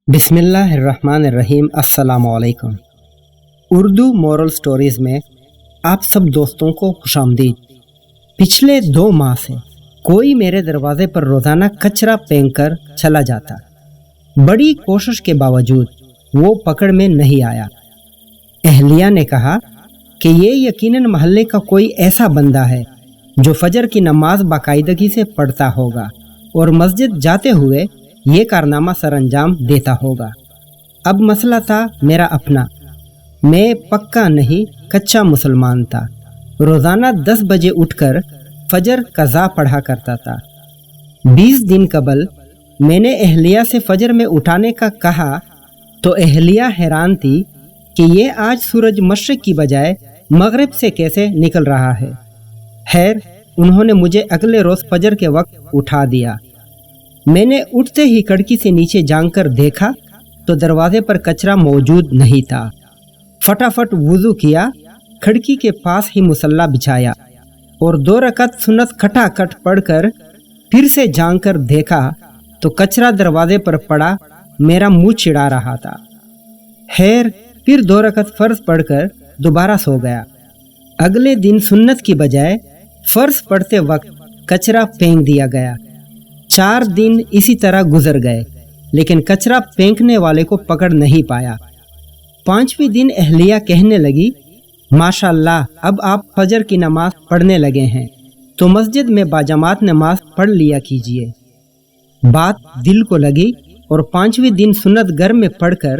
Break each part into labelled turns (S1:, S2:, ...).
S1: بسم اللہ الرحمن الرحیم۔ السلام علیکم۔ اردو مورل سٹوریز میں آپ سب دوستوں کو خوش آمدید۔ پچھلے 2 ماہ سے کوئی میرے دروازے پر روزانہ کچرا پھینک کر چلا جاتا۔ بڑی کوشش کے باوجود وہ پکڑ میں نہیں آیا۔ اہلیہ نے کہا کہ یہ یقیناً محلے کا کوئی ایسا بندہ ہے جو فجر کی نماز باقاعدگی سے پڑھتا ہوگا اور مسجد جاتے ہوئے یہ کارنامہ سر انجام دیتا ہوگا۔ اب مسئلہ تھا میرا اپنا۔ میں پکا نہیں کچا مسلمان تھا۔ روزانہ 10 بجے اٹھ کر فجر قضا پڑھا کرتا تھا۔ 20 دن قبل میں نے اہلیہ سے فجر میں اٹھانے کا کہا تو اہلیہ حیران تھی کہ یہ آج سورج مشرق کی بجائے مغرب سے کیسے نکل رہا ہے۔ خیر، انہوں نے مجھے اگلے روز فجر کے وقت اٹھا دیا۔ میں نے اٹھتے ہی کھڑکی سے نیچے جھانک کر دیکھا تو دروازے پر کچرا موجود نہیں تھا۔ فٹافٹ وضو کیا، کھڑکی کے پاس ہی مصلی بچھایا اور 2 رکعت سنت کھٹا کھٹ پڑھ کر پھر سے جھانک کر دیکھا تو کچرا دروازے پر پڑا میرا منہ چڑھا رہا تھا۔ خیر، پھر 2 رکعت فرض پڑھ کر دوبارہ سو گیا۔ اگلے دن سنت کی بجائے فرض پڑھتے وقت کچرا پھینک دیا گیا۔ 4 دن اسی طرح گزر گئے لیکن کچرا پھینکنے والے کو پکڑ نہیں پایا۔ 5ویں دن اہلیہ کہنے لگی، ماشاءاللہ اب آپ فجر کی نماز پڑھنے لگے ہیں تو مسجد میں باجماعت نماز پڑھ لیا کیجیے۔ بات دل کو لگی اور 5ویں دن سنت گھر میں پڑھ کر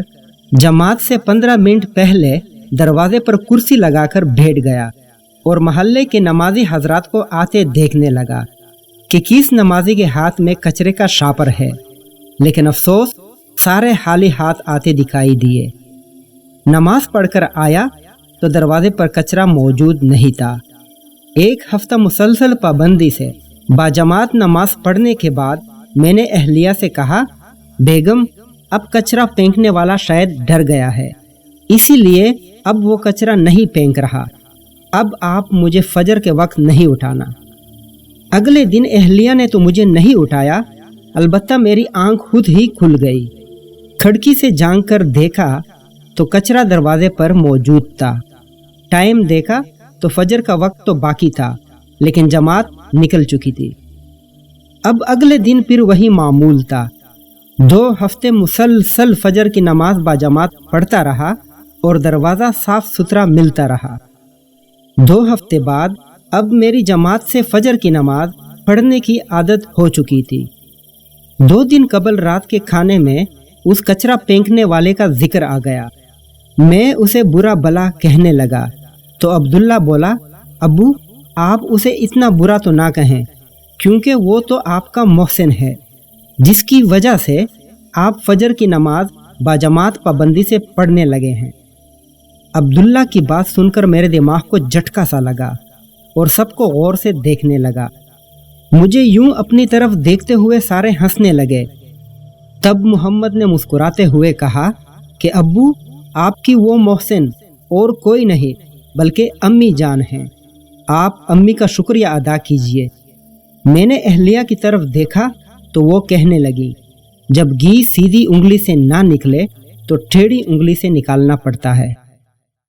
S1: جماعت سے 15 منٹ پہلے دروازے پر کرسی لگا کر بیٹھ گیا اور محلے کے نمازی حضرات کو آتے دیکھنے لگا کہ کس نمازی کے ہاتھ میں کچرے کا شاپر ہے، لیکن افسوس سارے خالی ہاتھ آتے دکھائی دیے۔ نماز پڑھ کر آیا تو دروازے پر کچرا موجود نہیں تھا۔ 1 ہفتہ مسلسل پابندی سے باجماعت نماز پڑھنے کے بعد میں نے اہلیہ سے کہا، بیگم اب کچرا پھینکنے والا شاید ڈر گیا ہے، اسی لیے اب وہ کچرا نہیں پھینک رہا۔ اب آپ مجھے فجر کے وقت نہیں اٹھانا۔ اگلے دن اہلیہ نے تو مجھے نہیں اٹھایا، البتہ میری آنکھ خود ہی کھل گئی۔ کھڑکی سے جھانک کر دیکھا تو کچرا دروازے پر موجود تھا۔ ٹائم دیکھا تو فجر کا وقت تو باقی تھا لیکن جماعت نکل چکی تھی۔ اب اگلے دن پھر وہی معمول تھا۔ 2 ہفتے مسلسل فجر کی نماز باجماعت پڑھتا رہا اور دروازہ صاف ستھرا ملتا رہا۔ 2 ہفتے بعد اب میری جماعت سے فجر کی نماز پڑھنے کی عادت ہو چکی تھی۔ 2 دن قبل رات کے کھانے میں اس کچرا پھینکنے والے کا ذکر آ گیا۔ میں اسے برا بلا کہنے لگا تو عبداللہ بولا، ابو آپ اسے اتنا برا تو نہ کہیں کیونکہ وہ تو آپ کا محسن ہے جس کی وجہ سے آپ فجر کی نماز باجماعت پابندی سے پڑھنے لگے ہیں۔ عبداللہ کی بات سن کر میرے دماغ کو جھٹکا سا لگا اور سب کو غور سے دیکھنے لگا۔ مجھے یوں اپنی طرف دیکھتے ہوئے سارے ہنسنے لگے۔ تب محمد نے مسکراتے ہوئے کہا کہ ابو آپ کی وہ محسن اور کوئی نہیں بلکہ امی جان ہیں، آپ امی کا شکریہ ادا کیجئے۔ میں نے اہلیہ کی طرف دیکھا تو وہ کہنے لگی، جب گھی سیدھی انگلی سے نہ نکلے تو ٹیڑھی انگلی سے نکالنا پڑتا ہے۔